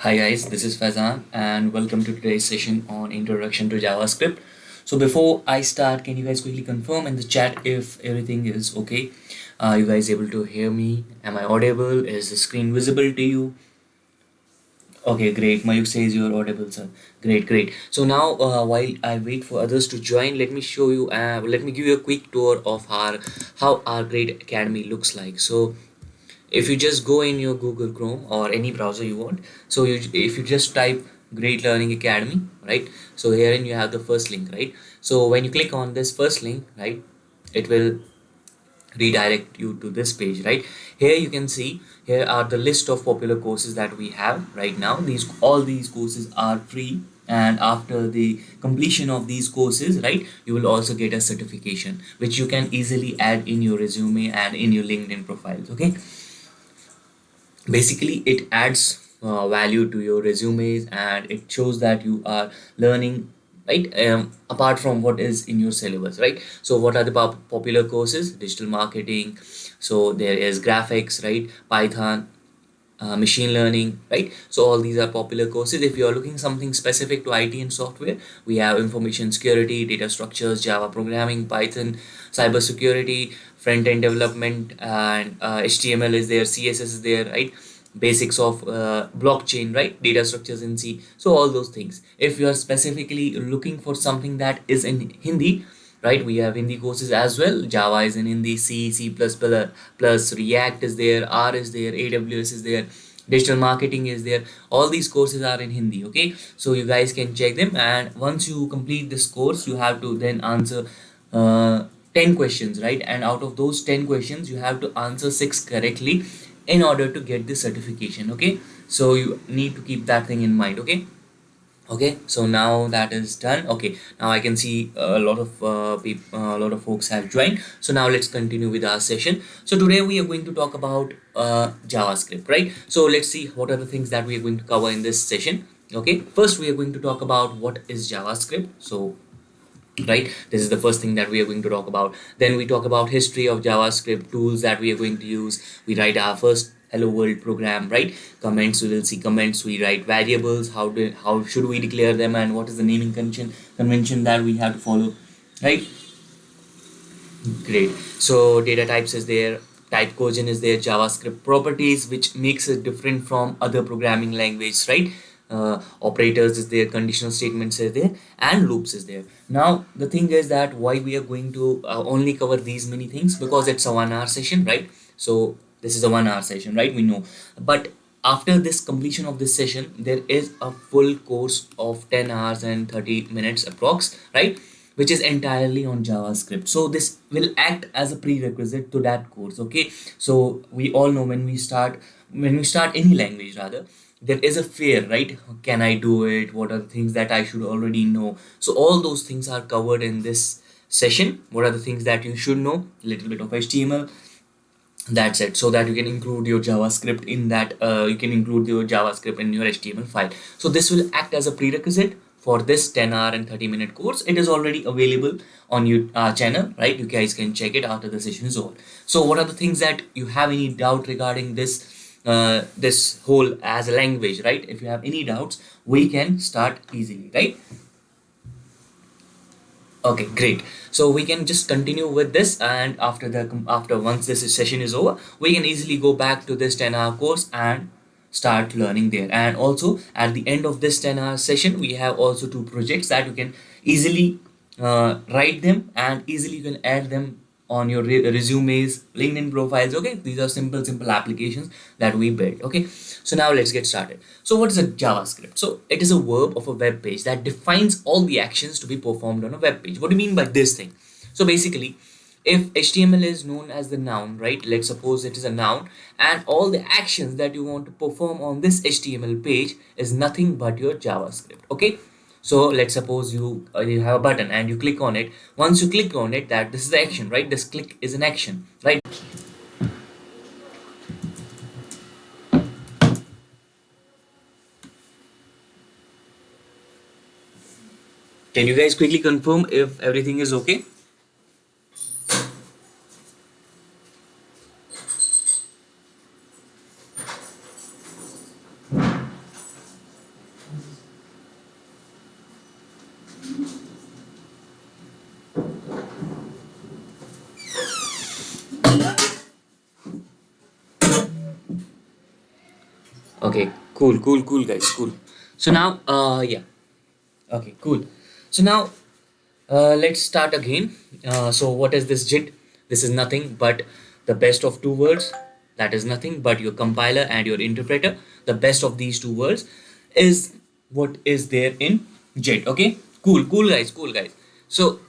Hi guys, this is Faizan and welcome to today's session on Introduction to JavaScript. So before I start, can you guys quickly confirm in the chat if everything is okay? Are you guys able to hear me? Am I audible? Is the screen visible to you? Okay, great. Mayuk says you're audible, sir. Great, great. So now, while I wait for others to join, let me give you a quick tour of how our great academy looks like. So if you just go in your Google Chrome or any browser you want, if you just type Great Learning Academy, right? So herein you have the first link, right? So when you click on this first link, right, it will redirect you to this page. Right here you can see, here are the list of popular courses that we have right now. All these courses are free, and after the completion of these courses, right, you will also get a certification which you can easily add in your resume and in your LinkedIn profiles. Okay, basically it adds value to your resumes and it shows that you are learning, right, apart from what is in your syllabus, right? So what are the popular courses? Digital marketing, so there is graphics, right, Python, machine learning, right? So all these are popular courses. If you are looking something specific to IT and software, we have information security, data structures, Java programming, Python, cyber security, front end development, and HTML is there, CSS is there, right? Basics of blockchain, right? Data structures in C. So all those things. If you are specifically looking for something that is in Hindi, right, we have Hindi courses as well. Java is in Hindi, C++, React is there, R is there, AWS is there, digital marketing is there. All these courses are in Hindi. Okay, so you guys can check them, and once you complete this course, you have to then answer 10 questions, right? And out of those 10 questions, you have to answer 6 correctly in order to get the certification. Okay, so you need to keep that thing in mind. Okay, okay, so now that is done. Okay, now I can see a lot of people, a lot of folks have joined. So now let's continue with our session. So today we are going to talk about JavaScript, right? So let's see what are the things that we are going to cover in this session. Okay, first we are going to talk about what is JavaScript. So right, this is the first thing that we are going to talk about. Then we talk about history of JavaScript, tools that we are going to use. We write our first hello world program, right? Comments, we will see comments. We write variables, how should we declare them, and what is the naming convention that we have to follow, right? Great. So data types is there, type coercion is there, JavaScript properties, which makes it different from other programming languages, right? Operators is there, conditional statements is there, and loops is there. Now the thing is that why we are going to only cover these many things, because it's a 1 hour session, right? So this is a 1 hour session, right? We know, but after this completion of this session, there is a full course of 10 hours and 30 minutes approx, right, which is entirely on JavaScript. So this will act as a prerequisite to that course. Okay, so we all know when we start any language rather, there is a fear, right? Can I do it? What are the things that I should already know? So all those things are covered in this session. What are the things that you should know? A little bit of HTML, that's it, so that you can include your JavaScript in that, you can include your JavaScript in your HTML file. So this will act as a prerequisite for this 10-hour and 30-minute course. It is already available on your channel, right? You guys can check it after the session is over. So what are the things that you have any doubt regarding this whole as a language, right? If you have any doubts, we can start easily, right? Okay, great. So we can just continue with this, and after once this session is over, we can easily go back to this 10-hour course and start learning there. And also at the end of this 10-hour session, we have also two projects that you can easily write them, and easily you can add them on your resumes, LinkedIn profiles. Okay, these are simple applications that we built. Okay, so now let's get started. So what is a JavaScript? So it is a verb of a web page that defines all the actions to be performed on a web page. What do you mean by this thing? So basically, if HTML is known as the noun, right? Let's suppose it is a noun, and all the actions that you want to perform on this HTML page is nothing but your JavaScript. Okay, so let's suppose you have a button and you click on it. Once you click on it, that this is the action, right? This click is an action, right? Can you guys quickly confirm if everything is okay? Okay, cool, guys, cool. So now, yeah, okay, cool. So now, let's start again. So what is this JIT? This is nothing but the best of two words. That is nothing but your compiler and your interpreter. The best of these two words is what is there in JIT. Okay, cool, guys. So,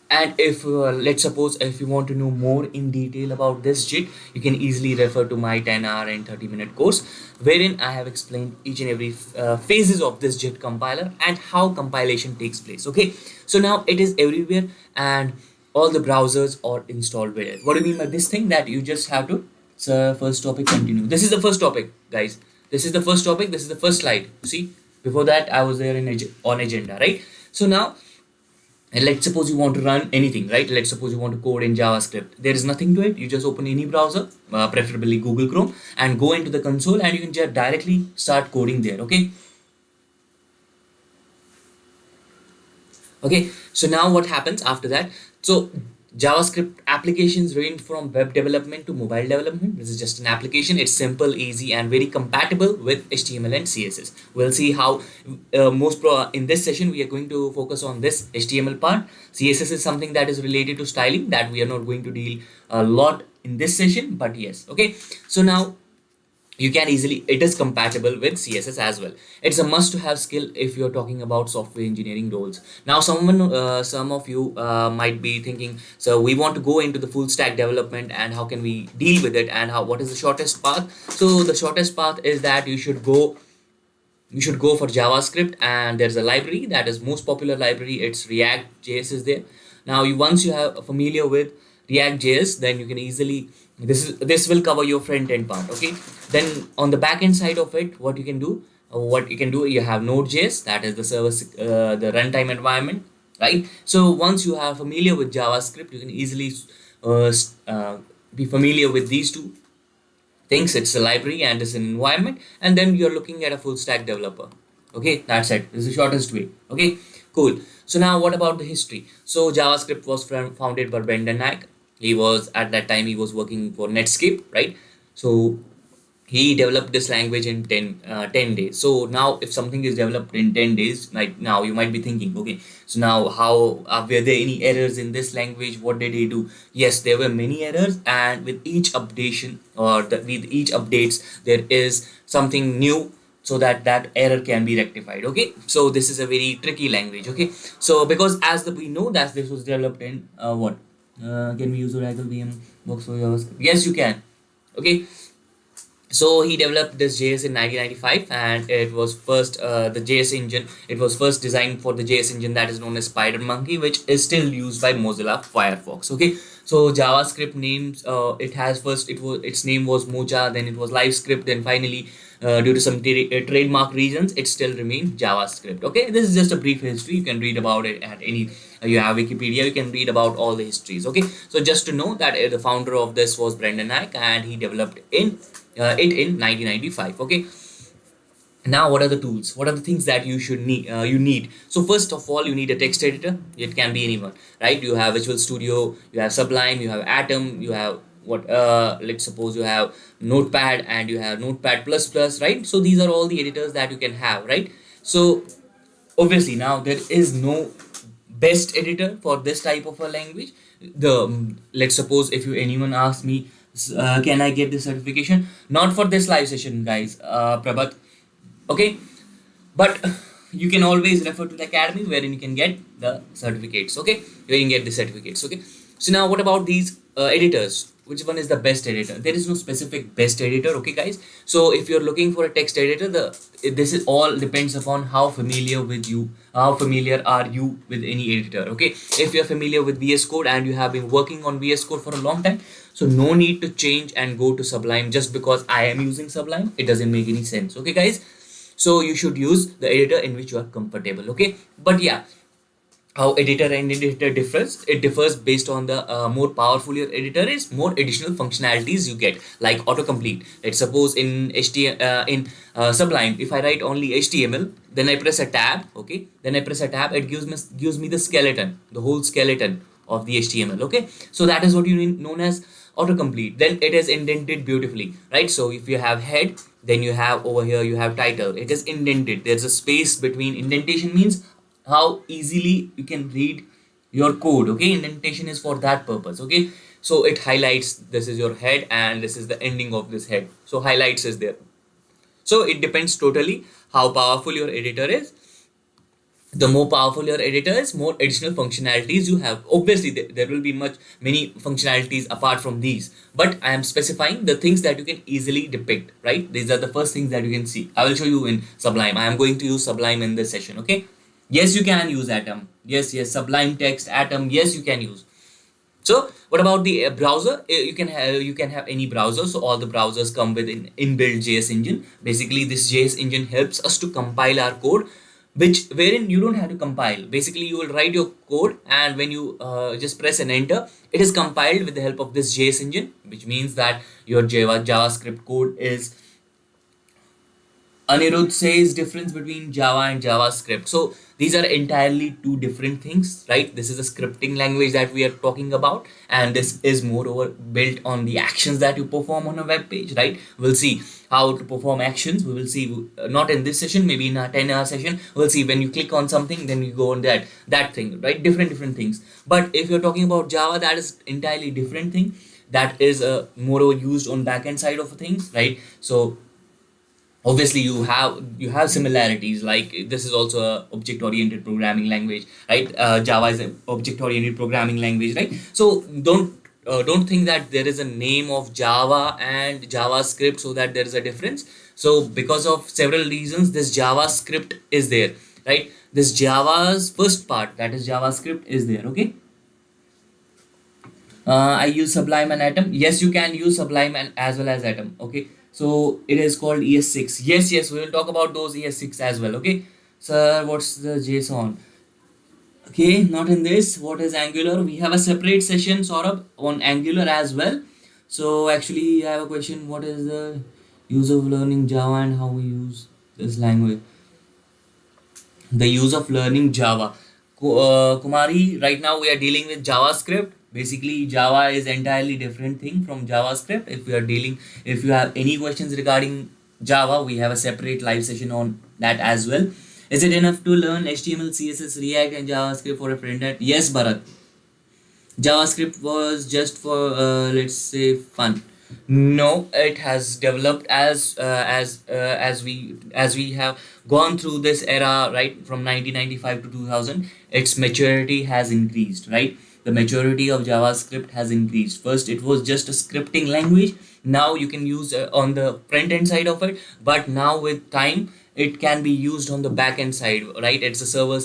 and if let's suppose if you want to know more in detail about this JIT, you can easily refer to my 10-hour and 30-minute course, wherein I have explained each and every phases of this JIT compiler and how compilation takes place. Okay, so now it is everywhere and all the browsers are installed with it. What do you mean by this thing? That you just have to, so first topic, continue. This is the first topic, guys. This is the first topic. This is the first slide. See, before that I was there in on agenda, right? So now, and let's suppose you want to run anything, right? Let's suppose you want to code in JavaScript. There is nothing to it. You just open any browser, preferably Google Chrome, and go into the console, and you can just directly start coding there. Okay. Okay. So now what happens after that? So JavaScript applications range from web development to mobile development. This is just an application. It's simple, easy, and very compatible with HTML and CSS. We'll see how in this session we are going to focus on this HTML part. CSS is something that is related to styling that we are not going to deal a lot in this session, but yes. Okay. So now, you can easily, it is compatible with CSS as well. It's a must to have skill if you're talking about software engineering roles. Now some of you might be thinking, so we want to go into the full stack development, and how can we deal with it, and what is the shortest path? So the shortest path is that you should go for JavaScript, and there's a library that is most popular library. It's React.js is there. Now once you have familiar with React.js, then you can easily, this will cover your front end part. Okay, then on the back end side of it, what you can do, you have Node.js, that is the service, the runtime environment, right? So once you are familiar with JavaScript, you can easily be familiar with these two things. It's a library and it's an environment, and then you're looking at a full stack developer. Okay, that's it. This is the shortest way. Okay, cool. So now what about the history? So JavaScript was founded by Brendan Eich. He was, at that time he was working for Netscape, right? So he developed this language in 10 days. So now if something is developed in 10 days, like now you might be thinking, okay, so now how were there any errors in this language? What did he do? Yes, there were many errors, and with each updation, or with each updates, there is something new, so that that error can be rectified. Okay, so this is a very tricky language. Okay, so because we know that this was developed in what, can we use Oracle VM box for JavaScript? Yes, you can. Okay, so he developed this JS in 1995, and it was first the JS engine. It was first designed for the JS engine that is known as SpiderMonkey, which is still used by Mozilla Firefox. Okay, so JavaScript names, its name was Moja, then it was LiveScript, then finally due to some trademark reasons, it still remained JavaScript. Okay, this is just a brief history. You can read about it at any. You have Wikipedia. You can read about all the histories. Okay, so just to know that the founder of this was Brendan Eich, and he developed it in 1995. Okay, now what are the tools, what are the things that you need? So first of all, you need a text editor. It can be anyone, right? You have Visual Studio, you have Sublime, you have Atom, you have let's suppose you have Notepad, and you have Notepad plus plus, right? So these are all the editors that you can have, right? So obviously now there is no best editor for this type of a language. Let's suppose if anyone asks me, can I get the certification? Not for this live session, guys, Prabhat. Okay, but you can always refer to the academy, wherein you can get the certificates. Okay, where you can get the certificates. Okay, so now what about these editors? Which one is the best editor? There is no specific best editor. Okay, guys, so if you're looking for a text editor, this is all depends upon how familiar are you with any editor. Okay, if you're familiar with VS Code and you have been working on VS Code for a long time, so no need to change and go to Sublime just because I am using Sublime. It doesn't make any sense. Okay, guys, so you should use the editor in which you are comfortable. Okay, but yeah, how editor and editor differs, it differs based on the more powerful your editor is, more additional functionalities you get, like autocomplete. Let's suppose in Sublime, if I write only HTML, then I press a tab. Okay, then I press a tab, it gives me the skeleton, the whole skeleton of the HTML. Okay, so that is what you need known as autocomplete, then it is indented beautifully, right? So if you have head, then you have over here you have title, it is indented, there's a space between. Indentation means how easily you can read your code, okay? Indentation is for that purpose, okay? So it highlights, this is your head and this is the ending of this head, so highlights is there. So it depends totally how powerful your editor is. The more powerful your editor is, more additional functionalities you have. Obviously there will be many functionalities apart from these, but I am specifying the things that you can easily depict, right? These are the first things that you can see. I will show you in Sublime. I am going to use Sublime in this session, okay? Yes, you can use Atom. Yes, Sublime Text, Atom, yes, you can use. So what about the browser? You can have any browser. So all the browsers come with an inbuilt JS engine. Basically, this JS engine helps us to compile our code, which wherein you don't have to compile. Basically, you will write your code, and when you just press an enter, it is compiled with the help of this JS engine, which means that your JavaScript code is. Anirudh says difference between Java and JavaScript. So these are entirely two different things, right? This is a scripting language that we are talking about, and this is moreover built on the actions that you perform on a web page, right? We'll see how to perform actions. We will see, not in this session, maybe in a 10-hour session. We'll see when you click on something, then you go on that thing, right? Different things. But if you're talking about Java, that is entirely different thing. That is moreover used on backend side of things, right? So obviously you have similarities, like this is also a object oriented programming language, right? Java is an object oriented programming language, right? So don't think that there is a name of Java and JavaScript so that there is a difference. So because of several reasons, this JavaScript is there, right? This Java's first part, that is JavaScript, is there, okay? I use Sublime and Atom. Yes, you can use Sublime and as well as Atom, okay? So it is called ES6. Yes, we will talk about those ES6 as well, okay? Sir, what's the JSON? Okay, not in this. What is Angular? We have a separate session, Saurabh, on Angular as well. So actually, I have a question. What is the use of learning Java and how we use this language? The use of learning Java. Kumari, right now we are dealing with JavaScript. Basically, Java is entirely different thing from JavaScript. If you have any questions regarding Java, we have a separate live session on that as well. Is it enough to learn HTML, CSS, React, and JavaScript for a friend? Yes, Bharat. JavaScript was just for let's say fun. No, it has developed as we have gone through this era, right? From 1995 to 2000, its maturity has increased, right? The maturity of JavaScript has increased. First, it was just a scripting language. Now you can use on the front end side of it, but now with time, it can be used on the back end side, right? It's a server.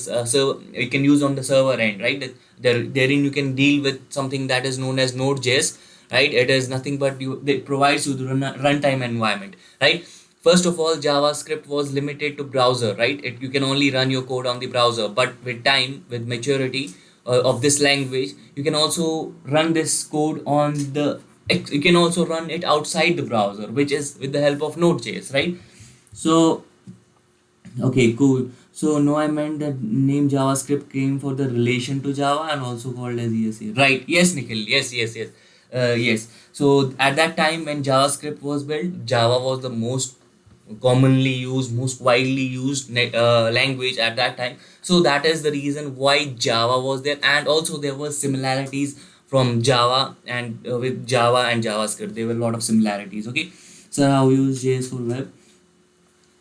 You can use on the server end, right? Therein you can deal with something that is known as Node.js, right? It is nothing but it provides you the runtime environment, right? First of all, JavaScript was limited to browser, right? You can only run your code on the browser, but with time, with maturity of this language, you can also run this code on you can also run it outside the browser, which is with the help of Node.js, right? So okay, cool. So no, I meant that name JavaScript came for the relation to Java and also called as ESA. Right. Yes, Nikhil. Yes. Yes. So at that time when JavaScript was built, Java was the most commonly used, most widely used language at that time. So that is the reason why Java was there, and also there were similarities from Java and with Java and JavaScript. There were a lot of similarities. Okay. So how we use JS for web?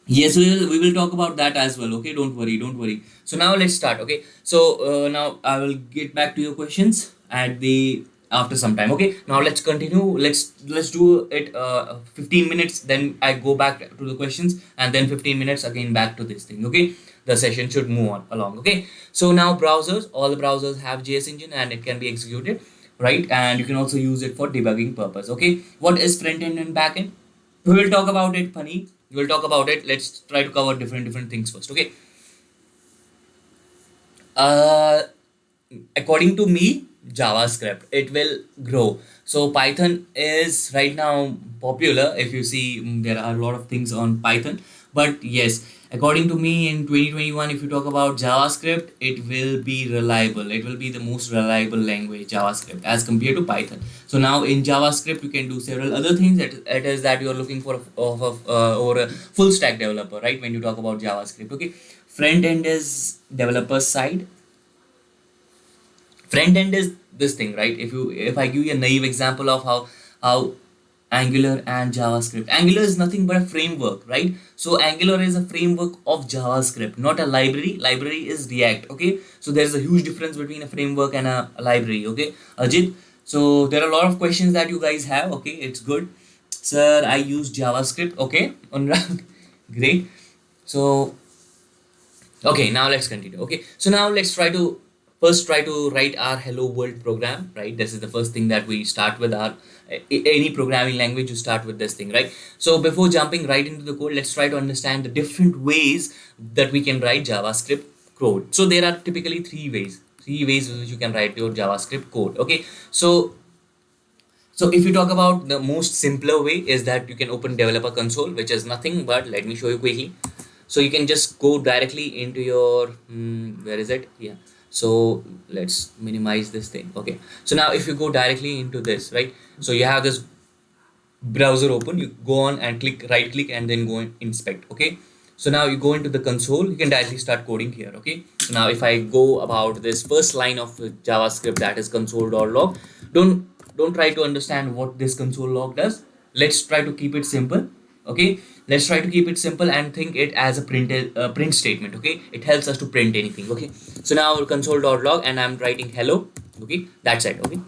Yes, we will talk about that as well. Okay, don't worry. So now let's start. Okay, so now I will get back to your questions at the after some time. Okay, now let's continue. Let's do it 15 minutes, then I go back to the questions, and then 15 minutes again back to this thing. Okay, the session should move on along. Okay, so now browsers, all the browsers have JS engine and it can be executed, right? And you can also use it for debugging purpose. Okay, what is front end and back end? We will talk about it, funny. We'll talk about it. Let's try to cover different things first. Okay. Uh, According to me, JavaScript, it will grow. So Python is right now popular. If you see, there are a lot of things on Python. But yes, According to me, in 2021, if you talk about JavaScript, it will be reliable. It will be the most reliable language, JavaScript, as compared to Python. So now in JavaScript, you can do several other things. It is that you are looking for or a full stack developer, right? When you talk about JavaScript, okay. Front end is developer side. Front end is this thing, right? If I give you a naive example of how Angular and JavaScript. Angular is nothing but a framework, right? So Angular is a framework of JavaScript, not a library. Library is React, okay? So there's a huge difference between a framework and a library, okay? Ajit, so there are a lot of questions that you guys have, okay? It's good. Sir, I use JavaScript, okay? Great. So okay, now let's continue. Okay, so now let's try to write our hello world program, right? This is the first thing that we start with. Our any programming language, you start with this thing, right? So before jumping right into the code, let's try to understand the different ways that we can write JavaScript code. So there are typically three ways in which you can write your JavaScript code. Okay, so if you talk about the most simpler way, is that you can open developer console, which is nothing but, let me show you quickly. So you can just go directly into your where is it? Yeah, so let's minimize this thing. Okay, so now if you go directly into this, right, so you have this browser open, you go on and click, right click, and then go and inspect. Okay, so now you go into the console, you can directly start coding here. Okay, so now if I go about this first line of JavaScript, that is console.log, don't don't try to understand what this console log does. Let's try to keep it simple. Okay, let's try to keep it simple and think it as a print statement. Okay, it helps us to print anything. Okay, so now console.log, and I'm writing hello. Okay, that's it. Okay,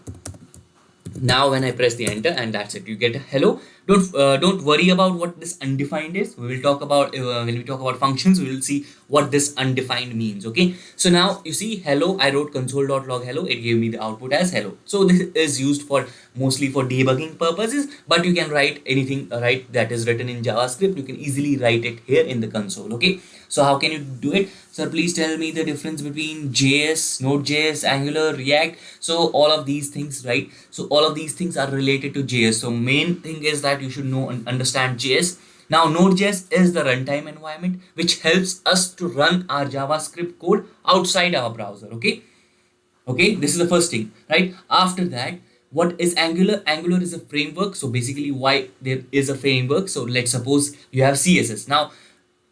now when I press the enter, and that's it, you get a hello. Don't worry about what this undefined is. We will talk about when we talk about functions, we will see what this undefined means. Okay, so now you see hello, I wrote console.log hello, it gave me the output as hello. So this is used for mostly for debugging purposes, but you can write anything, right, that is written in JavaScript, you can easily write it here in the console. Okay, so how can you do it? Sir, please tell me the difference between JS, Node.js, Angular, React. So all of these things, right? So all of these things are related to JS. So main thing is that you should know and understand JS. Now Node.js is the runtime environment which helps us to run our JavaScript code outside our browser. Okay. Okay, this is the first thing, right? After that, what is Angular? Angular is a framework. So basically, why there is a framework? So let's suppose you have CSS. Now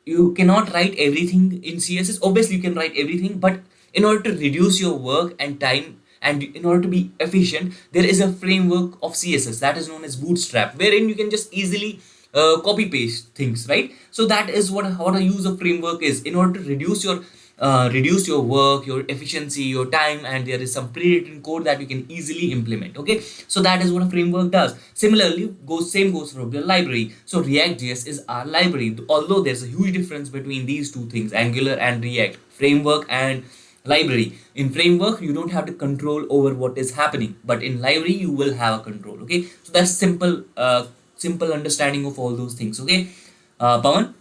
you cannot write everything in CSS. Obviously, you can write everything, but in order to reduce your work and time, and in order to be efficient, there is a framework of CSS that is known as Bootstrap, wherein you can just easily copy paste things, right? So that is what a use of framework is. In order to reduce your work, your efficiency, your time, and there is some pre-written code that you can easily implement. Okay, so that is what a framework does. Similarly, same goes for the library. So React.js is our library, although there's a huge difference between these two things, Angular and React, framework and library. In framework, you don't have to control over what is happening, but in library you will have a control. Okay, so that's simple understanding of all those things. Okay, Pawan,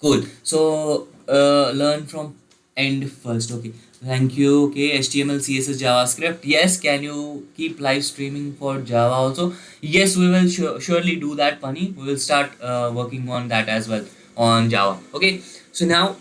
cool. So learn from end first. Okay, thank you. Okay, HTML, CSS, JavaScript. Yes, can you keep live streaming for Java also? Yes, we will surely do that, Pani. We will start working on that as well on Java. Okay, so now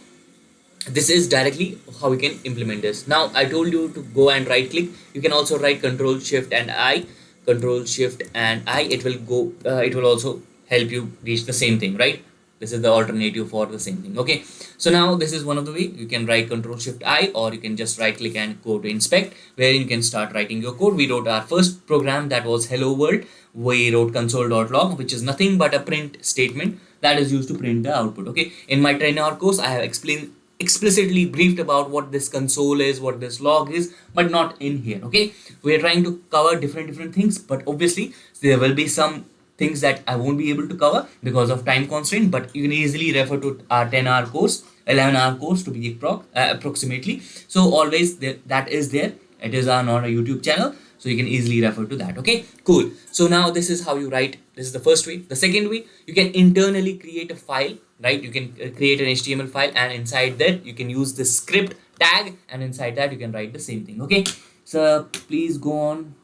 this is directly how we can implement this. Now I told you to go and right click. You can also write control shift and I. Control shift and I, it will go it will also help you reach the same thing, right? This is the alternative for the same thing. Okay, so now this is one of the way you can write control shift I, or you can just right click and go to inspect, where you can start writing your code. We wrote our first program, that was hello world. We wrote console.log, which is nothing but a print statement that is used to print the output. Okay, in my 10-hour course I have explained explicitly briefed about what this console is, what this log is, but not in here. Okay, we are trying to cover different things, but obviously there will be some things that I won't be able to cover because of time constraint, but you can easily refer to our 10-hour course, 11-hour course to be approximately. So always there, that is there. It is on our YouTube channel, so you can easily refer to that. Okay, cool. So now this is how you write. This is the first way. The second way, you can internally create a file, right? You can create an HTML file, and inside that you can use the script tag, and inside that you can write the same thing. Okay, so please go on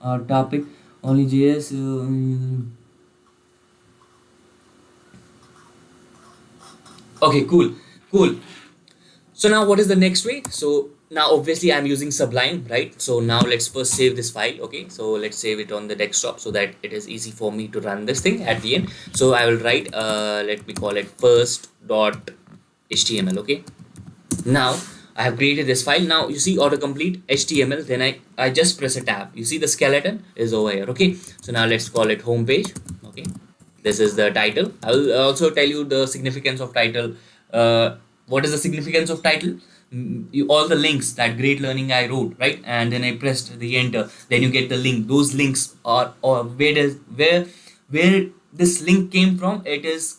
our topic. Only JS. Okay, cool, cool. So now what is the next way? So now obviously I'm using Sublime, right? So now let's first save this file. Okay, so let's save it on the desktop so that it is easy for me to run this thing at the end. So I will write, let me call it first dot html. Okay, now I have created this file. Now you see autocomplete HTML, then I just press a tab. You see the skeleton is over here. Okay, so now let's call it home page. Okay, this is the title. I will also tell you the significance of title. What is the significance of title? All the links that great learning I wrote, right? And then I pressed the enter, then you get the link. Those links are, or where this link came from, it is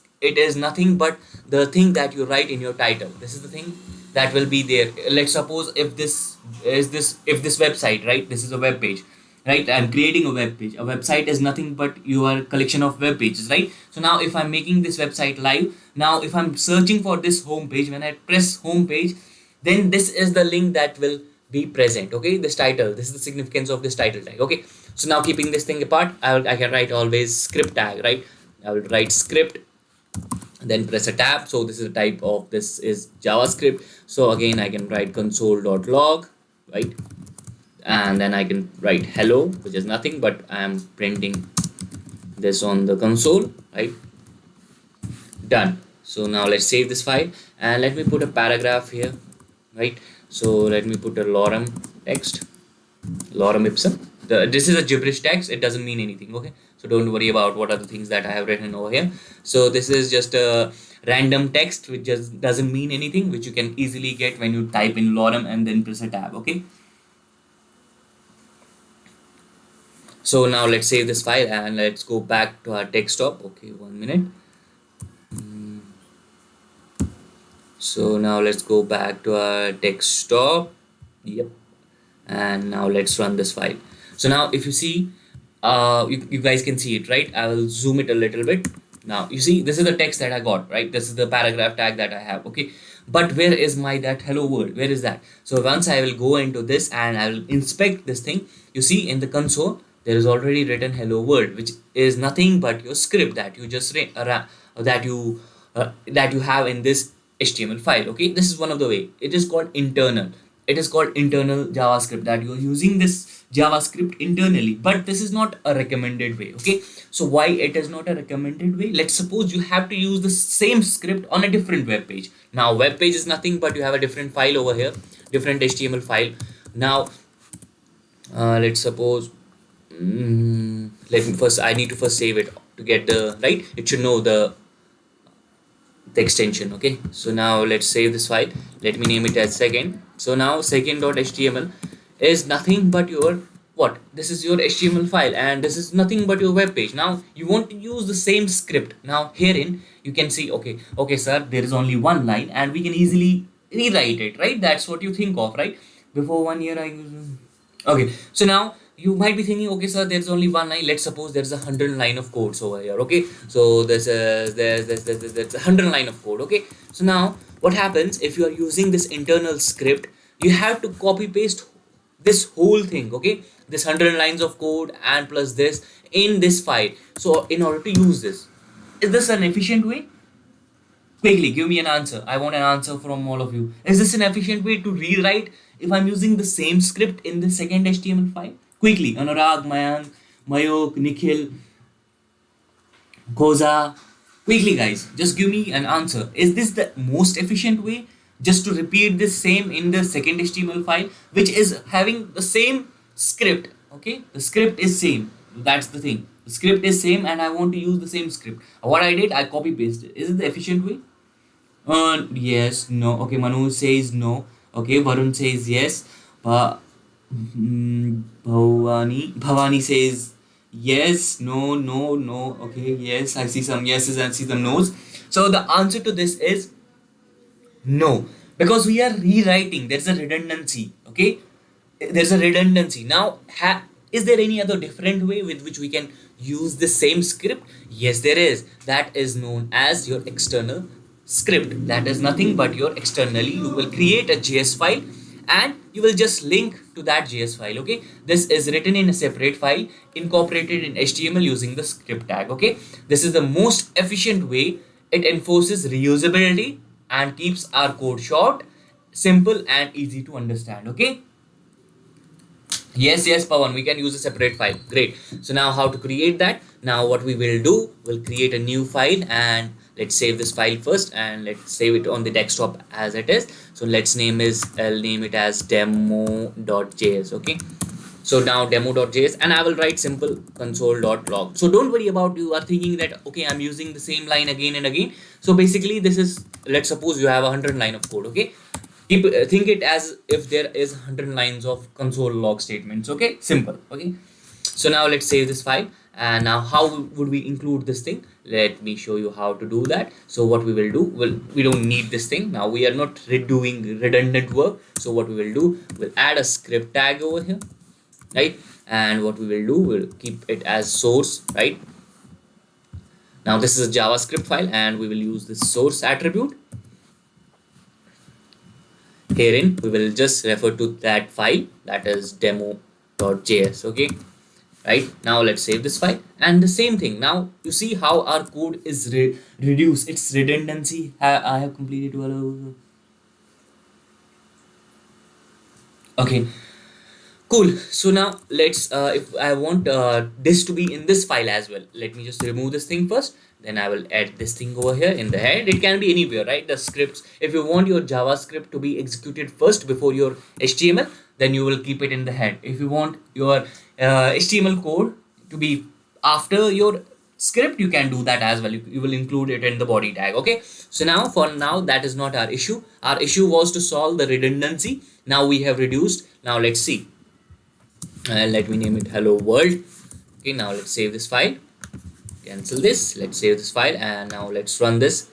nothing but the thing that you write in your title. This is the thing that will be there. Let's suppose if this website, right, this is a web page, right? I'm creating a web page. A website is nothing but your collection of web pages, right? So now if I'm making this website live, now if I'm searching for this home page, when I press home page, then this is the link that will be present. Okay, this title, this is the significance of this title tag. Okay, so now keeping this thing apart, I can write always script tag, right? I will write script, then press a tab. So this is a type of, this is JavaScript. So again I can write console.log, right? And then I can write hello, which is nothing but I am printing this on the console, right? Done. So now let's save this file and let me put a paragraph here, right? So let me put a lorem text, lorem ipsum. This is a gibberish text, it doesn't mean anything. Okay, so don't worry about what are the things that I have written over here. So this is just a random text which just doesn't mean anything, which you can easily get when you type in lorem and then press a tab. Okay, so now let's save this file and let's go back to our desktop. Okay, 1 minute. So now let's go back to our desktop. Yep, and now let's run this file. So now if you see, you guys can see it, right? I will zoom it a little bit. Now you see, this is the text that I got, right? This is the paragraph tag that I have. Okay, but where is my that hello world? Where is that? So once I will go into this and I will inspect this thing, you see in the console there is already written hello world, which is nothing but your script that you just that you have in this HTML file. Okay, this is one of the way. It is called internal. It is called internal JavaScript, that you are using this JavaScript internally, but this is not a recommended way. Okay, so why it is not a recommended way? Let's suppose you have to use the same script on a different web page. Now web page is nothing but you have a different file over here, different HTML file. Now let's suppose, I need to first save it to get the right. It should know the extension. Okay, so now let's save this file. Let me name it as second. So now second.html is nothing but your what? This is your HTML file and this is nothing but your web page. Now you want to use the same script. Now herein you can see, okay sir, there is only one line and we can easily rewrite it, right? That's what you think of, right? Before 1 year okay, so now you might be thinking, okay sir, there's only one line. Let's suppose there's 100 line of codes over here. Okay, so there's 100 line of code. Okay, so now what happens if you are using this internal script? You have to copy paste this whole thing. Okay, this 100 lines of code and plus this in this file. So in order to use this, is this an efficient way? Quickly give me an answer. I want an answer from all of you. Is this an efficient way to rewrite if I'm using the same script in the second HTML file? Quickly, Anurag, Mayank, Mayok, Nikhil, Goza. Quickly guys, just give me an answer. Is this the most efficient way? Just to repeat this same in the second HTML file, which is having the same script. Okay, the script is same. That's the thing. The script is same and I want to use the same script. What I did, I copy pasted. Is it the efficient way? Yes, no. Okay, Manu says no. Okay, Varun says yes. Bhavani says yes. No. Okay, yes. I see some yeses and see some no's. So the answer to this is no, because we are rewriting. There's a redundancy. Okay, there's a redundancy. Now, is there any other different way with which we can use the same script? Yes, there is. That is known as your external script. That is nothing but your externally. You will create a JS file and you will just link to that JS file. Okay, this is written in a separate file, incorporated in HTML using the script tag. Okay, this is the most efficient way. It enforces reusability. and keeps our code short, simple, and easy to understand. Okay. Yes, yes, Pawan, we can use a separate file. Great. So now how to create that? Now what we will do, we'll create a new file, and let's save this file first, and let's save it on the desktop as it is. So I'll name it as demo.js. Okay. So now demo.js, and I will write simple console.log. So don't worry about, you are thinking that, okay, I'm using the same line again and again. So basically this is, let's suppose you have 100 line of code. Okay. Think it as if there is 100 lines of console log statements. Okay, simple. Okay, so now let's save this file, and now how would we include this thing? Let me show you how to do that. So what we will do, we don't need this thing now, we are not doing redundant work. So what we will do, we'll add a script tag over here, right? And what we will do, we'll keep it as source, right? Now this is a JavaScript file, and we will use this source attribute. Herein we will just refer to that file, that is demo.js. Okay, right? Now let's save this file, and the same thing. Now you see how our code is reduced, its redundancy. I have completed well. Okay, cool. So now let's if I want this to be in this file as well, let me just remove this thing first, then I will add this thing over here in the head. It can be anywhere, right? The scripts, if you want your JavaScript to be executed first before your HTML, then you will keep it in the head. If you want your HTML code to be after your script, you can do that as well. You will include it in the body tag. Okay, so now for now that is not our issue. Our issue was to solve the redundancy. Now we have reduced. Now let's see. Let me name it hello world. Okay, now let's save this file, cancel this, let's save this file, and now let's run this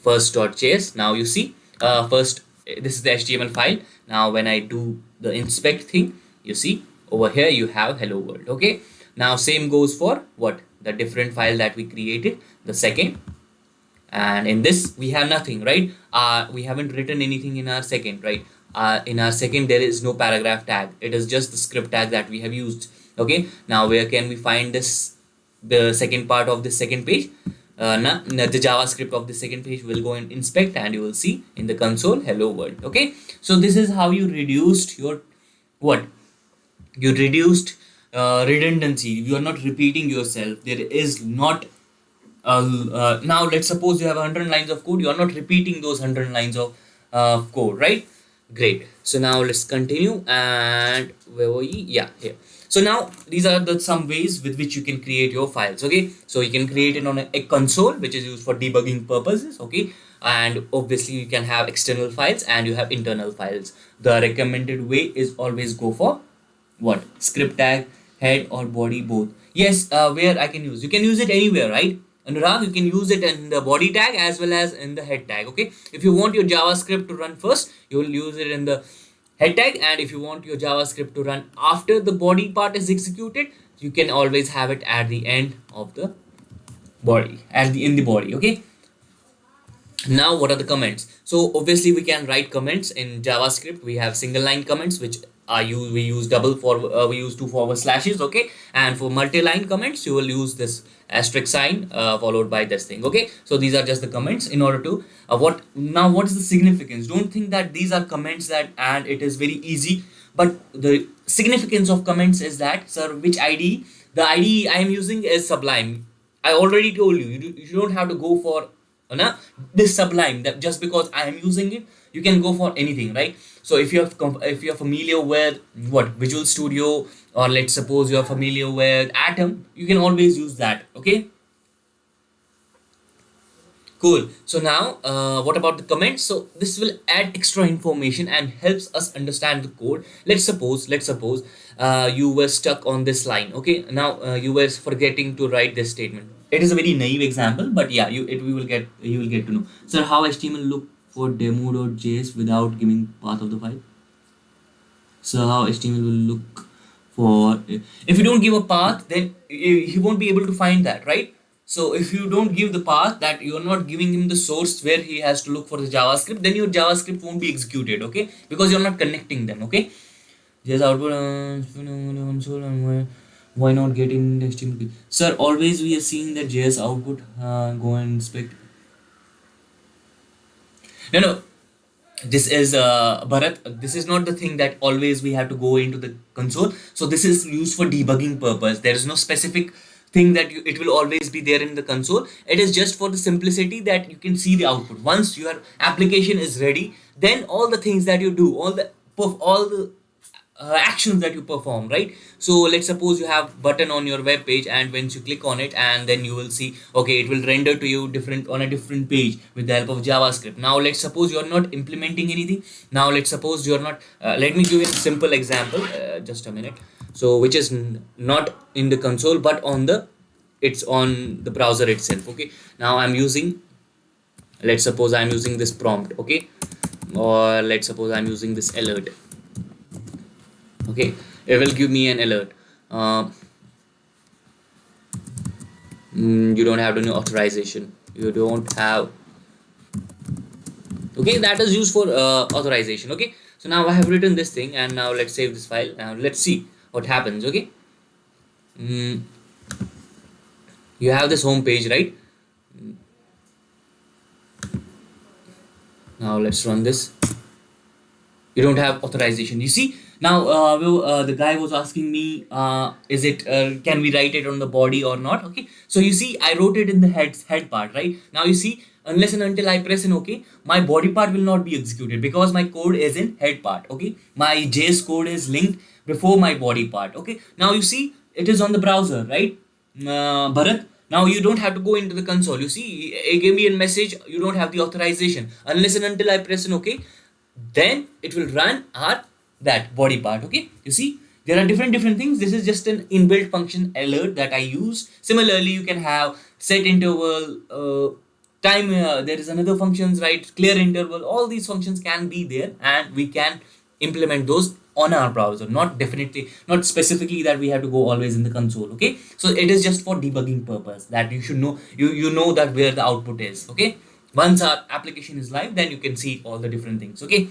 first.js. now you see, first, this is the HTML file. Now when I do the inspect thing, you see over here you have hello world. Okay, now same goes for what, the different file that we created, the second, and in this we have nothing, right? We haven't written anything in our second, right? In our second there is no paragraph tag, it is just the script tag that we have used. Okay, now where can we find this, the second part of the second page? The JavaScript of the second page will go and inspect, and you will see in the console hello world. Okay, so this is how you reduced your what, you reduced redundancy. You are not repeating yourself. There is not now let's suppose you have 100 lines of code, you are not repeating those 100 lines of code, right? Great. So now let's continue, and where were we? Yeah, here. So now these are the some ways with which you can create your files. Okay, so you can create it on a console, which is used for debugging purposes. Okay, and obviously you can have external files and you have internal files. The recommended way is always go for what, script tag, head or body, both. Yes, where I can use, you can use it anywhere, right? Anurag, you can use it in the body tag as well as in the head tag. Okay, if you want your JavaScript to run first, you will use it in the head tag, and if you want your JavaScript to run after the body part is executed, you can always have it at the end of the body, in the body. Okay, now what are the comments? So obviously we can write comments in JavaScript. We have single line comments, which are we use we use two forward slashes. Okay, and for multi-line comments you will use this asterisk sign followed by this thing. Okay, so these are just the comments in order to what is the significance? Don't think that these are comments that and it is very easy, but the significance of comments is that, sir, which IDE? The IDE I am using is Sublime. I already told you, you don't have to go for this Sublime, that just because I am using it, you can go for anything, right? So if you're familiar with what, Visual Studio, or let's suppose you're familiar with Atom, you can always use that. Okay, cool. So now what about the comments? So this will add extra information and helps us understand the code. Let's suppose you were stuck on this line. Okay, now you were forgetting to write this statement. It is a very naive example, but yeah, you will get to know. So how HTML look for demo.js without giving path of the file? So how HTML will look for, if you don't give a path, then he won't be able to find that, right? So if you don't give the path, that you're not giving him the source where he has to look for the JavaScript, then your JavaScript won't be executed. Okay, because you're not connecting them. Okay, just output console, and why not getting the HTML? Sir, always we are seeing that JS output. Go and inspect. No, this is Bharat, this is not the thing that always we have to go into the console. So this is used for debugging purpose. There is no specific thing that it will always be there in the console. It is just for the simplicity that you can see the output. Once your application is ready, then all the things that you do, all the actions that you perform, right? So let's suppose you have button on your web page, and once you click on it, and then you will see, okay, it will render to you different on a different page with the help of JavaScript. Now let's suppose you're not implementing anything. Now let's suppose you're not let me give you a simple example, just a minute. So which is not in the console, but on the it's on the browser itself. Okay, now I'm using, let's suppose I'm using this prompt. Okay, or let's suppose I'm using this alert. Okay, it will give me an alert. uh, you don't have any authorization, you don't have. Okay, that is used for authorization. Okay, so now I have written this thing, and now let's save this file. Now let's see what happens. Okay, mm, you have this home page, right? Now let's run this. You don't have authorization, you see. Now the guy was asking me, is it can we write it on the body or not? Okay, so you see I wrote it in the head part, right? Now you see, unless and until I press an OK, my body part will not be executed because my code is in head part. Okay, my JS code is linked before my body part. Okay, now you see it is on the browser, right? Bharat, now you don't have to go into the console. You see, it gave me a message, you don't have the authorization. Unless and until I press an OK, then it will run our that body part. Okay, you see there are different things. This is just an inbuilt function alert that I use. Similarly, you can have set interval, time, there is another functions, right? Clear interval, all these functions can be there, and we can implement those on our browser. Not definitely, not specifically that we have to go always in the console. Okay, so it is just for debugging purpose, that you should know, you know that where the output is. Okay, once our application is live, then you can see all the different things. Okay,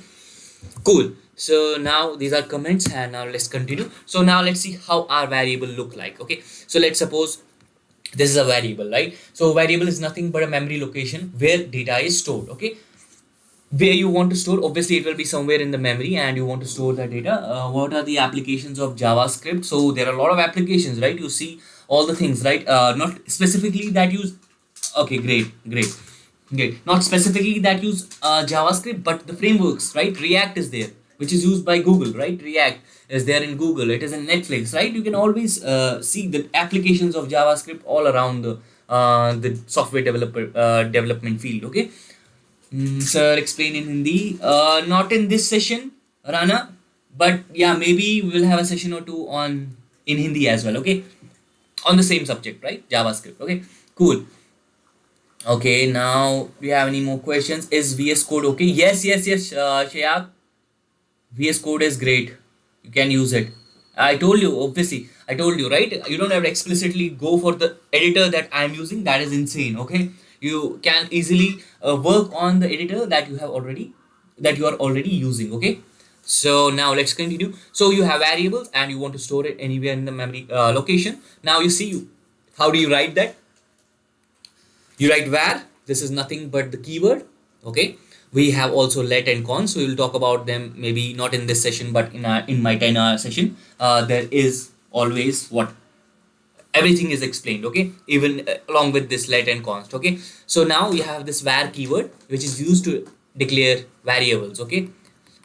cool. So now these are comments, and now let's continue. So now let's see how our variable look like. Okay, so let's suppose this is a variable, right? So variable is nothing but a memory location where data is stored. Okay, where you want to store, obviously it will be somewhere in the memory, and you want to store that data. What are the applications of JavaScript? So there are a lot of applications, right? You see all the things, right? Not specifically that use, okay, great, not specifically that use JavaScript, but the frameworks, right? React is there, which is used by Google, right? React is there in Google, it is in Netflix, right? You can always see the applications of JavaScript all around the software development field. Okay, sir, explain in Hindi. Not in this session, Rana, but yeah, maybe we'll have a session or two on in Hindi as well. Okay, on the same subject, right? JavaScript. Okay, cool. Okay, now do you have any more questions? Is VS Code okay? Yes, Shayak. VS Code is great. You can use it. I told you, obviously. I told you, right? You don't have to explicitly go for the editor that I'm using. That is insane. Okay, you can easily work on the editor that you are already using. Okay, so now let's continue. So you have variables, and you want to store it anywhere in the memory location. Now you see, how do you write that? You write var. This is nothing but the keyword. Okay, we have also let and cons, so we'll talk about them maybe not in this session, but in my 10-hour session. There is always what everything is explained. Okay, even along with this let and const. Okay, so now we have this var keyword, which is used to declare variables. Okay,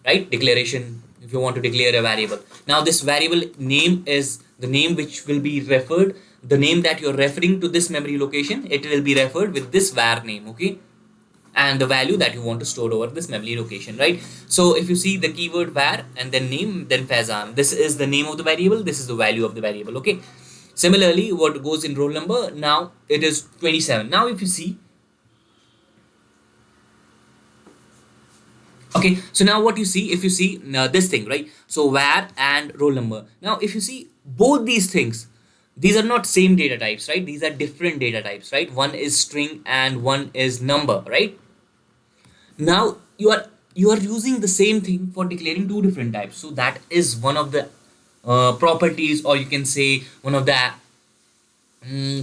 right? Declaration, if you want to declare a variable. Now this variable name is the name which will be referred, the name that you're referring to this memory location, it will be referred with this var name. Okay, and the value that you want to store over this memory location, right? So if you see the keyword var and then name, then Faizan, this is the name of the variable, this is the value of the variable. Okay, similarly, what goes in roll number, now it is 27. Now if you see, okay, so now what you see, if you see this thing, right? So var and roll number. Now if you see both these things, these are not same data types, right? These are different data types, right? One is string and one is number, right? Now you are using the same thing for declaring two different types. So that is one of the properties, or you can say one of the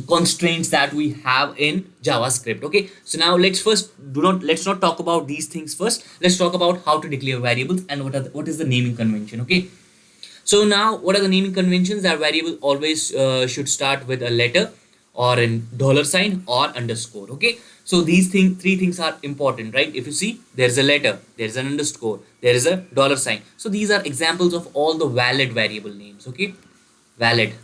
constraints that we have in JavaScript. Okay, so now let's not talk about these things first. Let's talk about how to declare variables and what is the naming convention. Okay, so now what are the naming conventions? That variable always should start with a letter or a dollar sign or underscore. Okay, so these three things are important, right? If you see, there's a letter, there's an underscore, there is a dollar sign. So these are examples of all the valid variable names. Okay, valid.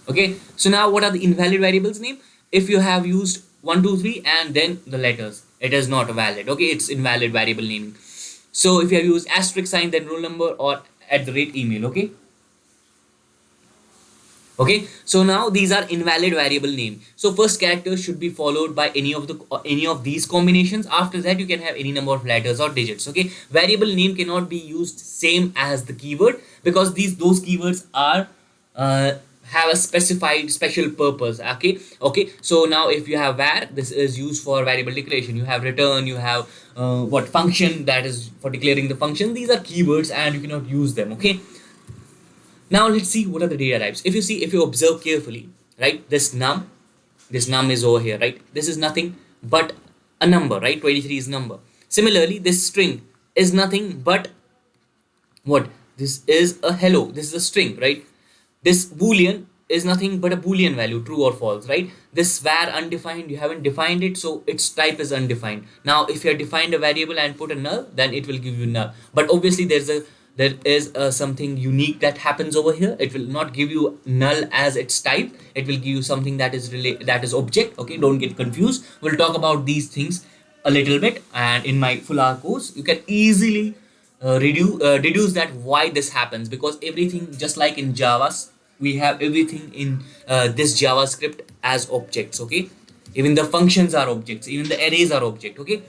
Okay, so now what are the invalid variables name? If you have used 1 2 3 and then the letters, it is not valid. Okay, it's invalid variable naming. So if you have used asterisk sign, then roll number or at the rate email. Okay, okay, so now these are invalid variable name. So first character should be followed by any of these combinations. After that you can have any number of letters or digits. Okay, variable name cannot be used same as the keyword, because those keywords are have a specified special purpose. Okay, okay, so now if you have var, this is used for variable declaration. You have return, you have what function, that is for declaring the function. These are keywords and you cannot use them. Okay, now let's see what are the data types. If you see, if you observe carefully, right, this num is over here, right? This is nothing but a number, right? 23 is number. Similarly, this string is nothing but what? This is a hello. This is a string, right? This boolean is nothing but a boolean value, true or false, right? This var undefined, you haven't defined it, so its type is undefined. Now if you have defined a variable and put a null, then it will give you null. But obviously there is something unique that happens over here. It will not give you null as its type. It will give you something that is object. Okay, don't get confused. We'll talk about these things a little bit, and in my full hour course you can easily deduce that why this happens, because everything, just like in Java, we have everything in this JavaScript as objects. Okay, even the functions are objects, even the arrays are object. Okay,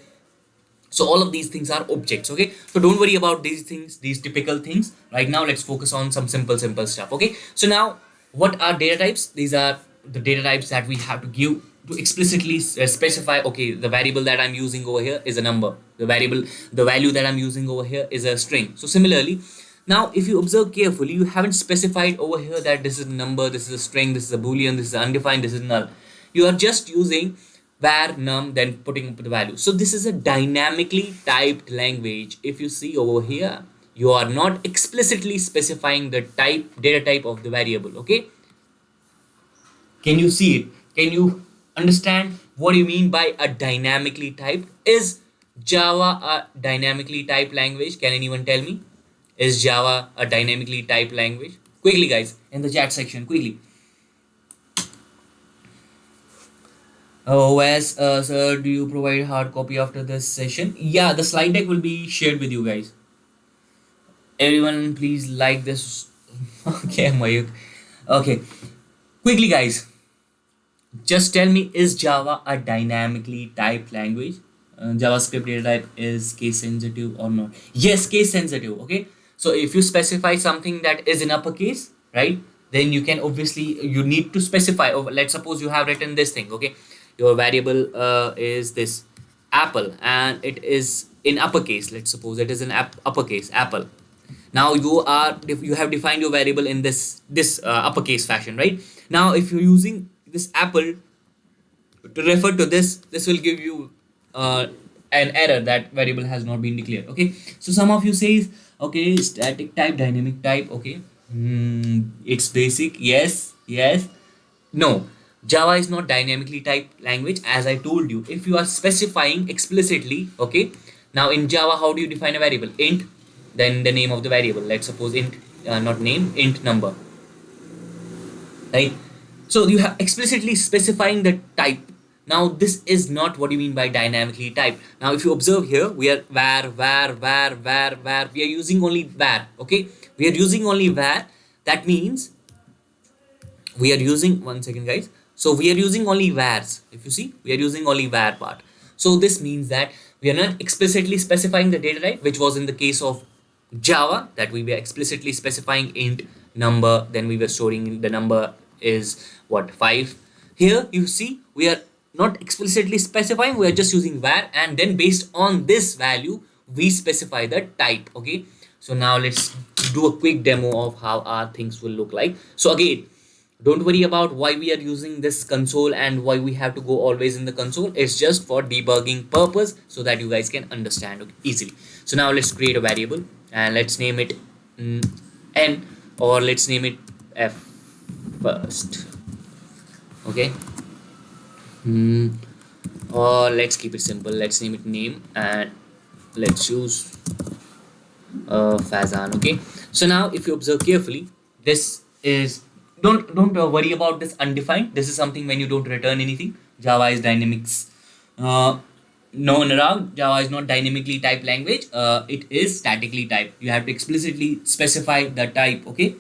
so all of these things are objects. Okay, so don't worry about these things, these typical things. Right now let's focus on some simple stuff. Okay, so now what are data types? These are the data types that we have to give to explicitly specify. Okay, the variable that I'm using over here is a number, the value that I'm using over here is a string. So similarly, now if you observe carefully, you haven't specified over here that this is a number, this is a string, this is a boolean, this is undefined, this is null. You are just using var num, then putting up the value. So this is a dynamically typed language. If you see over here, you are not explicitly specifying the data type of the variable. Okay, can you see it? Can you understand what do you mean by a dynamically typed? Is Java a dynamically typed language? Can anyone tell me? Is Java a dynamically typed language? Quickly guys, in the chat section, quickly. Oh, yes, sir, do you provide hard copy after this session? Yeah, the slide deck will be shared with you guys. Everyone, please like this. Okay, Mayuk. Okay, quickly, guys. Just tell me, is Java a dynamically typed language? JavaScript data type is case sensitive or not? Yes, case sensitive. Okay, so if you specify something that is in uppercase, right, then you can obviously, you need to specify. Let's suppose you have written this thing. Okay, your variable is this apple and it is in uppercase. Let's suppose it is in uppercase apple. Now you have defined your variable in this uppercase fashion, right? Now if you're using this apple to refer to this will give you an error that variable has not been declared. Okay, so some of you says, okay, static type, dynamic type. Okay, it's basic. Yes, no, Java is not dynamically typed language. As I told you, if you are specifying explicitly, okay, now in Java, how do you define a variable? Int, then the name of the variable. Let's suppose int, not name, int number, right? So you have explicitly specifying the type. Now this is not what you mean by dynamically typed. Now if you observe here, we are var. We are using only var. Okay, we are using only var. That means we are using, one second guys, so we are using only vars. If you see, we are using only var part. So this means that we are not explicitly specifying the data type, which was in the case of Java, that we were explicitly specifying int number, then we were storing the number is what, 5. Here you see, we are not explicitly specifying, we are just using var, and then based on this value we specify the type. Okay, so now let's do a quick demo of how our things will look like. So again, Don't worry about why we are using this console and why we have to go always in the console. It's just for debugging purpose so that you guys can understand easily. So now let's create a variable and let's name it n, or let's name it f first. Okay. Hmm. Or let's keep it simple. Let's name it name and let's use Fazan. Okay. So now if you observe carefully, this is, don't worry about this undefined. This is something when you don't return anything. Java is dynamics. Uh, no, Anurag, Java is not dynamically typed language. It is statically typed. You have to explicitly specify the type. Okay.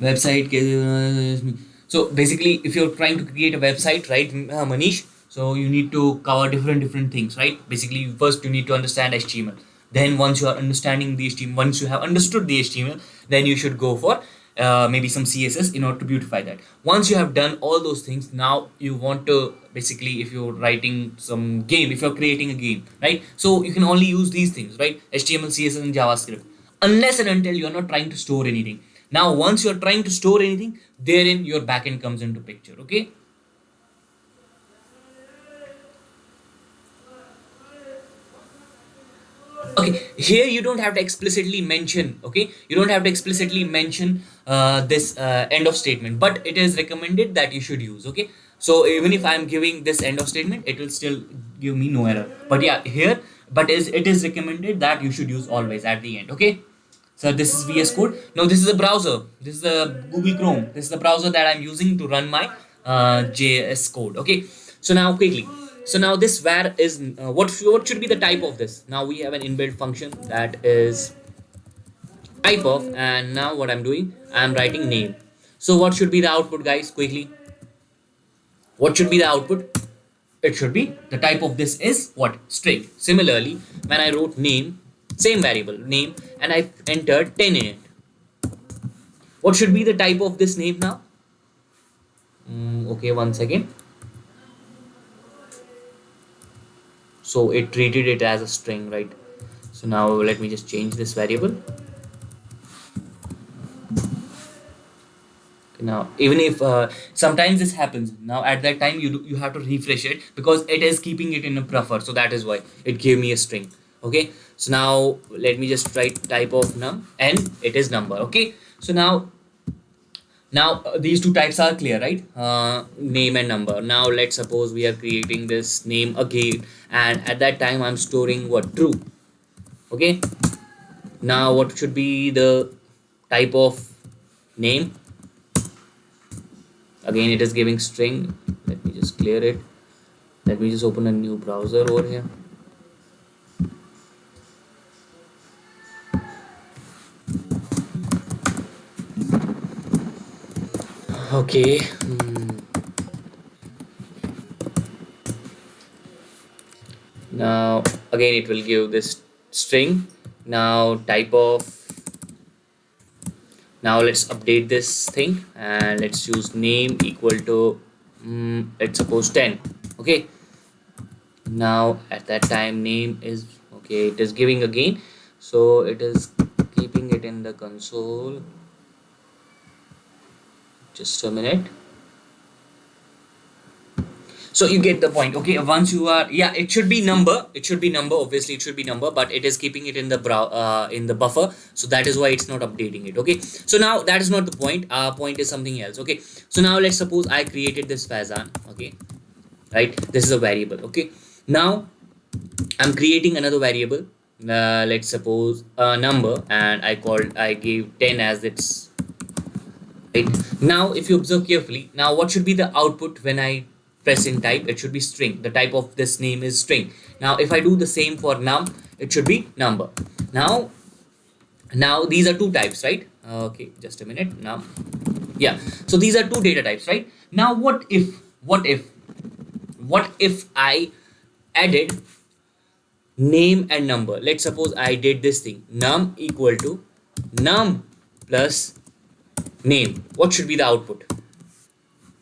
Website. So basically, if you're trying to create a website, right, Manish, so you need to cover different things, right? Basically, first you need to understand HTML. Then once you are understanding the HTML, once you have understood the HTML, then you should go for maybe some CSS in order to beautify that. Once you have done all those things, now you want to basically, if you're writing some game, if you're creating a game, right, so you can only use these things, right? HTML, CSS, and JavaScript, unless and until you're not trying to store anything. Now once you're trying to store anything, therein your backend comes into picture. Okay. Okay, here you don't have to explicitly mention, okay, you don't have to explicitly mention this end of statement, but it is recommended that you should use. Okay, so even if I'm giving this end of statement, it will still give me no error, but yeah, here, but is it is recommended that you should use always at the end. Okay. So this is VS Code. Now this is a browser. This is a Google Chrome. This is the browser that I'm using to run my JS code. Okay. So now quickly. So now this var is what should be the type of this? Now we have an inbuilt function that is type of, and now what I'm doing, I'm writing name. So what should be the output, guys? Quickly. What should be the output? It should be the type of this is what? String. Similarly, when I wrote name, same variable name, and I entered 10 in it, what should be the type of this name now? Okay, one second. So it treated it as a string, right? So now let me just change this variable. Now even if sometimes this happens, now at that time you have to refresh it because it is keeping it in a buffer, so that is why it gave me a string. Okay, so now let me just write type of num, and it is number. Okay, so now these two types are clear, right? Name and number. Now let's suppose we are creating this name again, and at that time I'm storing what? True. Okay, now what should be the type of name? Again it is giving string. Let me just clear it. Let me just open a new browser over here. Okay. Now again it will give this string. Now type of, now let's update this thing and let's use name equal to let's suppose 10. Okay, now at that time name is okay, it is giving again, so it is keeping it in the console. Just a minute. So you get the point. Okay, once you are, yeah, it should be number, it should be number, obviously it should be number, but it is keeping it in the in the buffer, so that is why it's not updating it. Okay, so now that is not the point. Our point is something else. Okay, so now let's suppose I created this Fazan. Okay, right, this is a variable. Okay, now I'm creating another variable, let's suppose a number, and I gave 10 as its, right. Now if you observe carefully, now what should be the output when I press in type? It should be string. The type of this name is string. Now if I do the same for num, it should be number. Now these are two types, right? Okay, just a minute. Now yeah, so these are two data types, right? Now what if I added name and number? Let's suppose I did this thing, num equal to num plus name. What should be the output?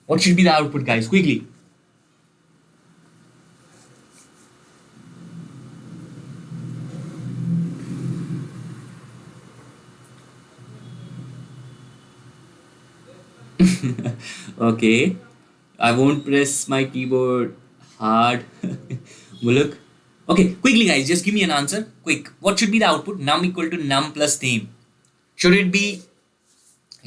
What should be the output, guys? Quickly. Okay, I won't press my keyboard hard. Muluk. Okay, quickly guys, just give me an answer. Quick. What should be the output? Num equal to num plus name. Should it be,